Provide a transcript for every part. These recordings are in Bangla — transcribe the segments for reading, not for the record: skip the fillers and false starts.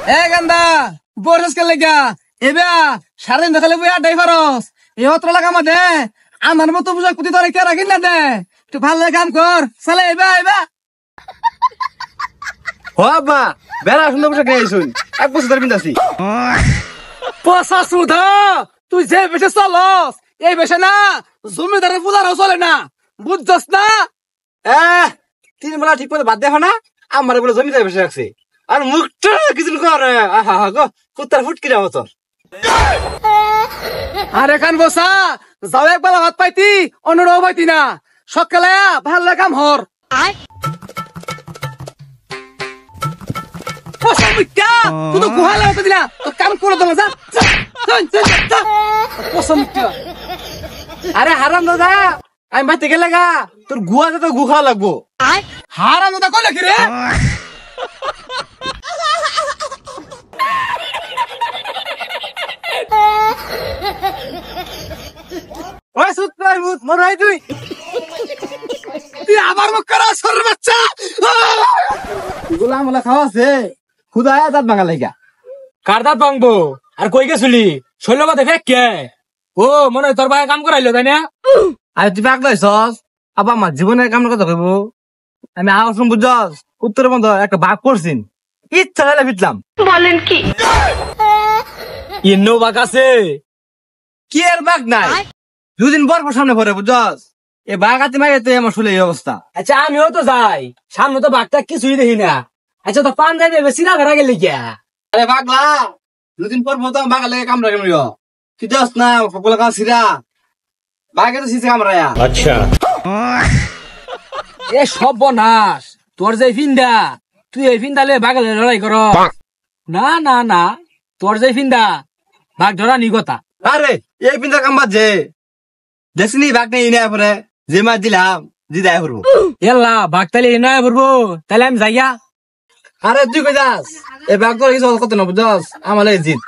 এ গান্দা বরস কে লাগা এবা সারাদিন দেখালে বই আড্ডাই ফারস এই অত্র লাগা মাঝে আমার মতো বুঝা কুতি তোরে কে রাখিন না দে তুই ভালো কাম কর চলে এবা এবা ও আব্বা বেড়া সুন্দর পোশাক নিয়ে আইসুন 1 বছর ধরে পিন্দাছি। পয়সা সুধা তুই যে বেশে চলস এই বেশে না জমিদারের পূজারও চলে না বুঝছস না? 3 বেলা ঠিক মতো ভাত দেখো না আমার বলে জমিদার বসে রাখছে আর মুখটা কিছু করে আহা গো কুত্তার ফুটকি যাবো তোর। আরে কান বসা যাও একবেলা ভাত পাইতি অন্যরাও পাইতি না সকালে ভালো কাম হর তুই তো গুহা লাগাতে দিলা তোর কাম করে দেবো যা। আরে হারাম দাদা আমি ভাতে গেলে গা তোর গুয়াতে তো গুহা লাগবো। হারাম দাদা কইলে কি রে? ওই সুতরাই মুত মরাই তুই তুই আবার মুখ করা সর বাচ্চা এগুলা আমলা খাওয়া আছে খুদা দাঁত ভাঙা লাগা কার দাঁত ভাঙবো আর কই গেছিলি শৈলবা দেখে কে ও মনে হয় তোর ভাই কাম করাইলো তাই না? আর তুই পাক দাইছস আবার আমার জীবনের কাম কথা কইব আমি আসুন বুঝছস উত্তরের মধ্যে একটা ভাগ করছিন ইচ্ছা হলে ফিটলাম। বলেন কি ইন্নো বাক আছে কি আর বাঘ নাই 2 দিন পর সামনে পড়ে বুঝছস এ বাঘ হাতে মারে তো আমার শুলে এই অবস্থা। আচ্ছা আমিও তো যাই সামনে তো বাঘটা কিছুই দেখি না। আচ্ছা তো পান যাই দেবে সিরা ঘরা গেলি কে? আরে বাঘলা 2 দিন পর মতো বাঘ লাগে কামড়া কামড়িও তুই যাস না সকলে কাজ সিরা বাঘে তো সিসে কামড়ায়া। আচ্ছা এ সব বনাস তোর যে ফিন্দা তুই এই ফিন্দালে বাঘের লড়াই কর না না না তোর যে ফিন্দা বাঘ ধরা নিগতা। আরে এই পিন্দার কাম বাজে দেখছিনি বাঘ নেই না পরে যে মাছ দিলাম দিদাই করবো। এল্লা বাঘ তাহলে এ নয় করবো তাহলে আমি যাইয়া। আরে তুই কই যাস এই বাঘ করে কিছু কত না বুঝছস আমার লাগে জিত।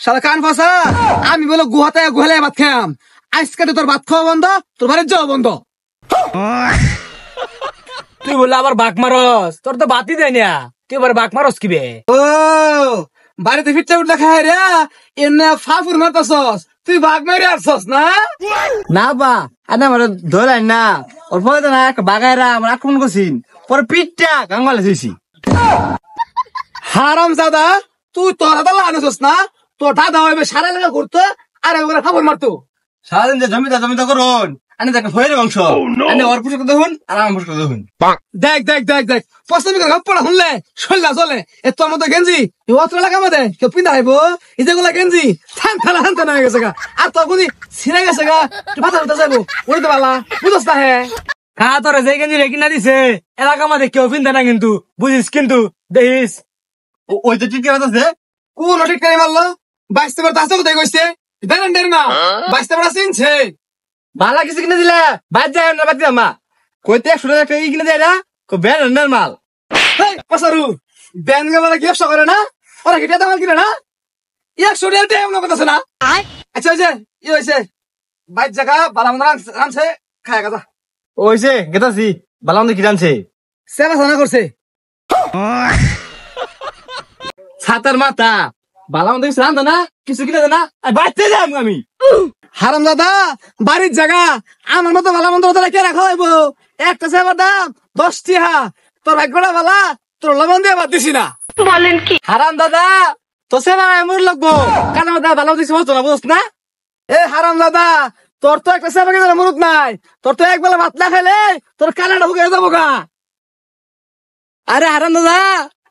শালা কান ফসা আমি বলো গুহাতে গুহালে ভাত খাম আজকে তোর ভাত খাওয়া বন্ধ তোর বাড়ির যাওয়া বন্ধ। তুই বললে আবার বাঘ মারস তোর তো বাতি দেয় না তুই এবার বাঘ মারস কিবে? ও বাড়িতে ফিরতে উঠলে খাই রে এনে ফাফুর মারতাছস তুই ভাগ মেরে আসছস না? না বা আরে আমার ধরাই না ওর পরে তো না একটা বাঘাইরা আমার আক্রমণ করছিন পরে পিঠটা গাঙ্গালে ধুইছি। হারাম দাদা তুই তোর হাতে লাগানোছস না তোর দাদা হইবে সারা লাগা ঘুরতো আর ওখানে ফাফুর মারতো। সারাদিন যে জমিদার করুন আনে দেখেন ফয়ের বংশ আনে ওর পুষকে দেখুন আর আমার পুষকে দেখুন। দেখ দেখ দেখ দেখ পশ্চিম পড়া শুনলে শৈলা চলে এ তোর মতো গেঞ্জি অত্র লাগা মধ্যে কেউ পিন্ধা হইব এই যেগুলা গেঞ্জি থান ফেলা হান হয়ে গেছে গা আর তোর কোনি ছিঁড়ে গেছে গা তুই মাথা উঠে যাবো উড়িতে পারলা বুঝস না হে হ্যাঁ তোরা যে গেঞ্জি রেখে না দিছে এলাকা মাঝে কেউ ফিনতে না কিন্তু বুঝিস কিন্তু দেখিস ওই তো ঠিক আছে কোন ঠিক করে মারলো বাইশতে বার তাহলে কোথায় গেছে দেন দেন না বাইশতে বার চিনছে বালা কিছু কিনে দিলে বাদ যায় না বাদ দিলাম মা কইতে 100 টাকা ই কিনে দেয় না কো বেন নরমাল। পাসারু ব্যান গেলা কি ব্যবসা করে না ওরা কিটা দাম কিনে না 100 টাকা টাইম না কথা না। আচ্ছা যে ই হইছে বাইশ জায়গা বালা মন্দ আনছে খায় গাজা ওইছে গেতাছি বালা মন্দ কি জানছে সেবা সানা করছে ছাতার মাথা বালা মন্দ কিছু জানতো না কিছু কিনে দেয় না আর বাঁচতে যাম আমি। হারাম দাদা বাড়ির জায়গা আমার মতো ভালো মন্দ ওদের কে রাখা হইব একটা সেবার দাম 10 টাকা তোর ভাগ্যটা ভালা তোর লবণ দিয়ে বাদ দিছি না। বলেন কি হারাম দাদা তো সেবা এমন লাগবো কারণ দাদা ভালো দিছি হতো না বুঝছ না। এ হারাম দাদা তোর তো একটা সেবা কেন মরুত নাই তোর তো একবেলা ভাত না খাইলে তোর কানাটা হুকে যাবো গা। আরে হারাম দাদা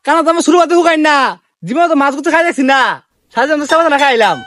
কারণ তো আমি শুরু করতে হুকাই না জীবনে তো মাছ গুতো খাই দেখছি না সাজে সেবা না খাইলাম।